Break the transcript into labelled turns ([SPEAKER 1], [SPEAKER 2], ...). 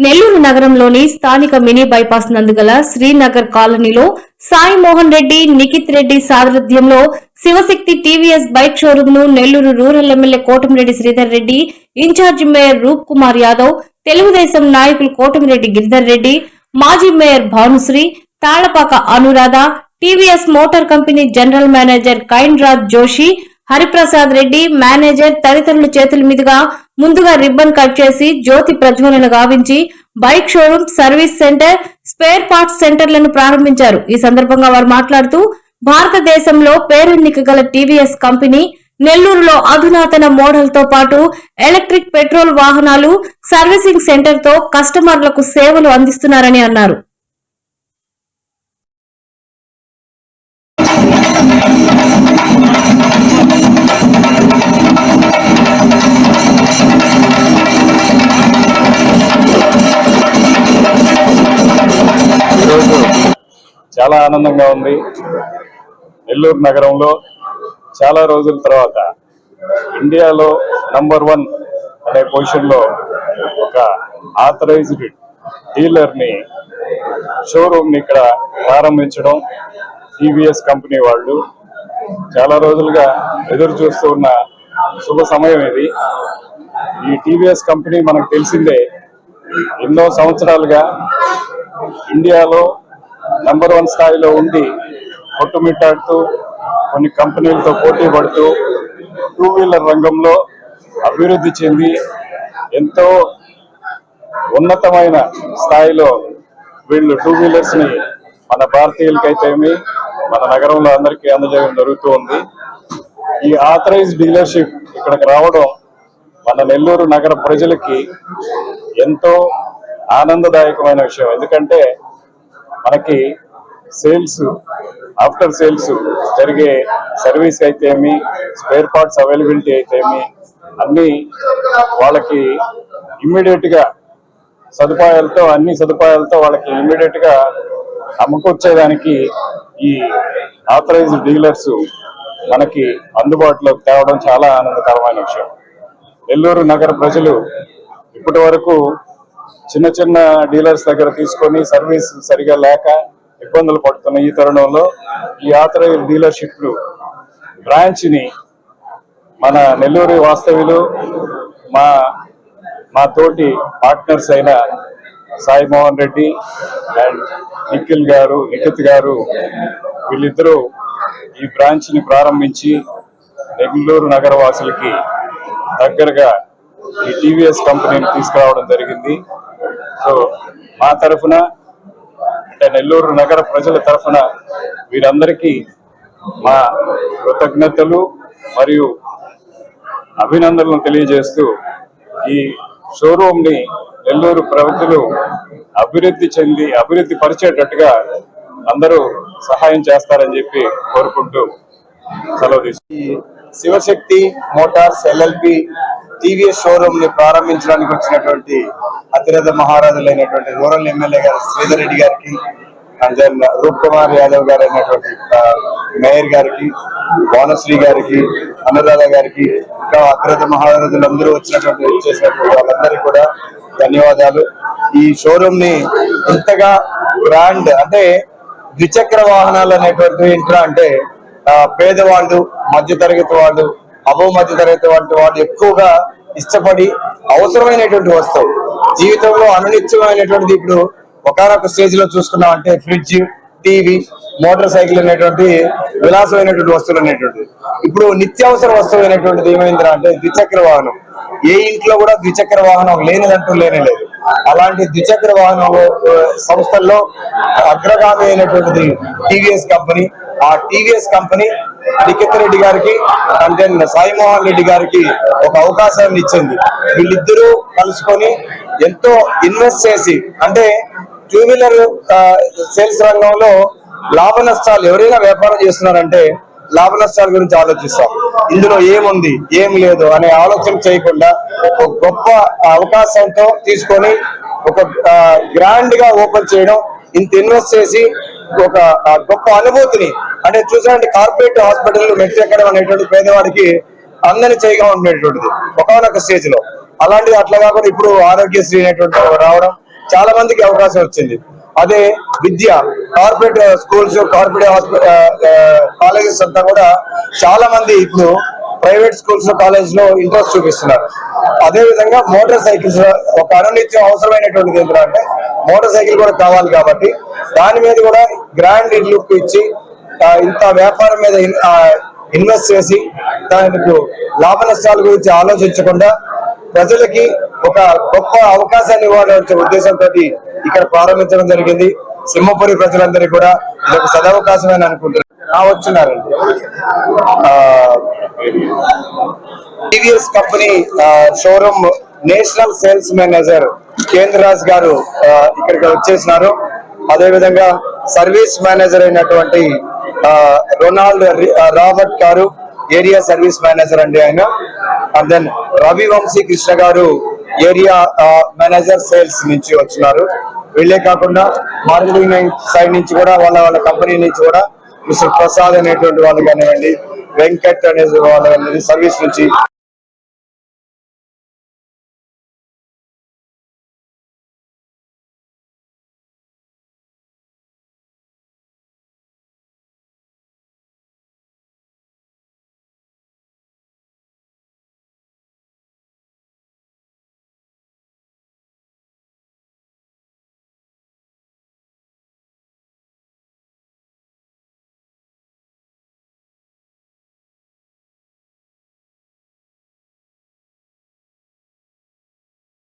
[SPEAKER 1] నెల్లూరు నగరంలోని స్థానిక mini bypass నందుగల Srinagar కాలనీలో సాయి మోహన్ రెడ్డి, నిఖిత్ రెడ్డి సారథ్యంలో శివశక్తి టీవీఎస్ బైక్ షోరూమ్ ను Nellore rural MLA Kotamreddy Sridhar Reddy, incharge mayor Roop Kumar Yadav, Telugu Desam నాయకులు కోటమిరెడ్డి గిరిధర్ రెడ్డి, మాజీ mayor Bhanusri, Talapaka Anuradha, TVS motor company general manager కైన్ రాజ్ జోషి, హరిప్రసాద్ రెడ్డి, మేనేజర్ తదితరుల చేతుల మీదుగా ముందుగా రిబ్బన్ కట్ చేసి జ్యోతి ప్రజ్వలన గావించి bike showroom, service centre, spare parts సెంటర్లను ప్రారంభించారు. ఈ సందర్భంగా వారు మాట్లాడుతూ భారతదేశంలో పేరెన్నిక గల టీవీఎస్ కంపెనీ నెల్లూరులో అధునాతన మోడల్ తో పాటు ఎలక్ట్రిక్ పెట్రోల్ వాహనాలు సర్వీసింగ్ సెంటర్ తో కస్టమర్లకు సేవలు అందిస్తున్నారని అన్నారు.
[SPEAKER 2] చాలా ఆనందంగా ఉంది. నెల్లూరు నగరంలో చాలా రోజుల తర్వాత ఇండియాలో నంబర్ 1 అనే పొజిషన్ లో ఒక ఆథరైజ్డ్ డీలర్ ని షోరూమ్ ని ఇక్కడ ప్రారంభించడం టీవీఎస్ కంపెనీ వాళ్ళు చాలా రోజులుగా ఎదురు చూస్తూ ఉన్న శుభ సమయం ఇది. ఈ టీవీఎస్ కంపెనీ మనకు తెలిసిందే, ఎన్నో సంవత్సరాలుగా ఇండియాలో నంబర్ 1 స్థాయిలో ఉండి కొట్టుమిట్టాడుతూ కొన్ని కంపెనీలతో పోటీ పడుతూ 2 వీలర్ రంగంలో అభివృద్ధి చెంది ఎంతో ఉన్నతమైన స్థాయిలో వీళ్ళు 2 వీలర్స్ ని మన భారతీయులకైతేమి మన నగరంలో అందరికీ అందజేయడం జరుగుతూ ఉంది. ఈ ఆథరైజ్డ్ డీలర్షిప్ ఇక్కడికి రావడం మన నెల్లూరు నగర ప్రజలకి ఎంతో ఆనందదాయకమైన విషయం. ఎందుకంటే మనకి సేల్స్, ఆఫ్టర్ సేల్స్ జరిగే సర్వీస్ అయితేమి, స్పేర్ పార్ట్స్ అవైలబిలిటీ అయితేమి అన్ని వాళ్ళకి ఇమ్మీడియట్ గా అన్ని సదుపాయాలతో వాళ్ళకి ఇమ్మీడియట్ గా అమ్ముకొచ్చేదానికి ఈ ఆథరైజ్డ్ డీలర్స్ మనకి అందుబాటులోకి తేవడం చాలా ఆనందకరమైన విషయం. నెల్లూరు నగర ప్రజలు ఇప్పటి వరకు చిన్న చిన్న డీలర్స్ దగ్గర తీసుకొని సర్వీస్ సరిగా లేక ఇబ్బందులు పడుతున్న ఈ తరుణంలో ఈ ఆథరైజ్డ్ డీలర్షిప్ బ్రాంచ్ ని మన నెల్లూరు వాస్తవ్యులు మా తోటి పార్ట్నర్స్ అయిన సాయి మోహన్ రెడ్డి అండ్ నిఖిత్ గారు వీళ్ళిద్దరూ ఈ బ్రాంచ్ ని ప్రారంభించి నెల్లూరు నగర వాసులకి దగ్గరగా ఈ టీవీఎస్ కంపెనీని తీసుకురావడం జరిగింది. సో మా తరఫున అంటే నెల్లూరు నగర ప్రజల తరఫున వీరందరికీ మా కృతజ్ఞతలు మరియు అభినందనలు తెలియజేస్తూ ఈ షోరూమ్ ని నెల్లూరు ప్రజలు అభివృద్ధి పరిచేటట్టుగా అందరూ సహాయం చేస్తారని చెప్పి కోరుకుంటూ సెలవు తీసుకుంటాం.
[SPEAKER 3] Shivashakti motors LLP TVS showroom ని ప్రారంభించడానికి వచ్చినటువంటి అతిరథ మహారాజులైనటువంటి రూరల్ ఎమ్మెల్యే గారు శ్రీధర్ రెడ్డి గారికి, అండ్ దెన్ రూప్ కుమార్ యాదవ్ గారు అయినటువంటి మేయర్ గారికి, భానుశ్రీ గారికి, అనురాధ గారికి, ఇంకా అతిరథ మహారాజులందరూ చేసినటువంటి వాళ్ళందరికీ కూడా ధన్యవాదాలు. ఈ షోరూమ్ ని ఇంతగా బ్రాండ్ అంటే ద్విచక్ర వాహనాలు అనేటువంటి ఏంట్రా అంటే పేదవాళ్ళు, మధ్యతరగతి వాళ్ళు, మధ్యతరగతి వాళ్ళు ఎక్కువగా ఇష్టపడి అవసరమైనటువంటి వస్తువు జీవితంలో అనునిత్యమైనటువంటిది. ఇప్పుడు ఒకనొక స్టేజ్ లో చూసుకున్నాం అంటే ఫ్రిడ్జ్, టీవీ, మోటార్ సైకిల్ అనేటువంటి విలాసమైనటువంటి వస్తువులు అనేటువంటిది ఇప్పుడు నిత్యావసర వస్తువు అయినటువంటిది ఏమైందిరా అంటే ద్విచక్ర వాహనం. ఏ ఇంట్లో కూడా ద్విచక్ర వాహనం లేనిదంటూ లేనేలేదు. అలాంటి ద్విచక్ర వాహనం సంస్థల్లో అగ్రగామి అయినటువంటిది టీవీఎస్ కంపెనీ. ఆ టీవీఎస్ కంపెనీ నిఖిత్ రెడ్డి గారికి అండ్ దెన్ సాయి మోహన్ రెడ్డి గారికి ఒక అవకాశాన్ని ఇచ్చింది. వీళ్ళిద్దరూ కలుసుకొని ఎంతో ఇన్వెస్ట్ చేసి, అంటే 2 వీలర్ సేల్స్ రంగంలో లాభ నష్టాలు, ఎవరైనా వ్యాపారం చేస్తున్నారంటే లాభ నష్టాల గురించి ఆలోచిస్తాం. ఇందులో ఏముంది ఏం లేదు అనే ఆలోచన చేయకుండా ఒక గొప్ప అవకాశంతో తీసుకొని ఒక గ్రాండ్ గా ఓపెన్ చేయడం, ఇంత ఇన్వెస్ట్ చేసి ఒక గొప్ప అనుభూతిని, అంటే చూసారంటే కార్పొరేట్ హాస్పిటల్ మెట్లు ఎక్కడం అనేటువంటి పేదవాడికి అందని చేయగా ఉండేటువంటిది ఒకనొక స్టేజ్ లో. అలాంటిది అట్లా కాకుండా ఇప్పుడు ఆరోగ్యశ్రీ అనేటువంటి రావడం, చాలా మందికి అవకాశం వచ్చింది. అదే విద్య, కార్పొరేట్ స్కూల్స్, కార్పొరేట్ కాలేజెస్ అంతా కూడా చాలా మంది ఇప్పుడు ప్రైవేట్ స్కూల్స్ కాలేజ్ లో ఇంట్రెస్ట్ చూపిస్తున్నారు. అదే విధంగా మోటార్ సైకిల్స్ ఒక అనునిత్యం అవసరమైనటువంటిది ఏంటంటే మోటార్ సైకిల్ కూడా కావాలి కాబట్టి దాని మీద కూడా గ్రాండ్ లుక్ ఇచ్చి ఇంత వ్యాపారం మీద ఇన్వెస్ట్ చేసి దానికి లాభ నష్టాల గురించి ఆలోచించకుండా ప్రజలకి ఒక గొప్ప అవకాశాన్ని ఇవ్వాలనే ఉద్దేశంతో ఇక్కడ ప్రారంభించడం జరిగింది. సింహపురి ప్రజలందరికీ కూడా ఇది ఒక సదవకాశమైన అనుకుంటున్నారు. వచ్చున్నారండి TVS company showroom national sales manager Kendraraj గారు ఇక్కడికి వచ్చేసినారు. అదే విధంగా సర్వీస్ మేనేజర్ అయినటువంటి రొనాల్డ్ రాబర్ట్ గారు ఏరియా సర్వీస్ మేనేజర్ అండి ఆయన. అండ్ దెన్ రవి వంశీ కృష్ణ గారు ఏరియా మేనేజర్ సేల్స్ నుంచి వచ్చినారు. వీళ్ళే కాకుండా మార్కెటింగ్ సైడ్ నుంచి కూడా వాళ్ళ కంపెనీ నుంచి కూడా మిస్టర్ ప్రసాద్ అనేటువంటి వాళ్ళు కానివ్వండి, వెంకట్ అనే వాళ్ళు సర్వీస్ నుంచి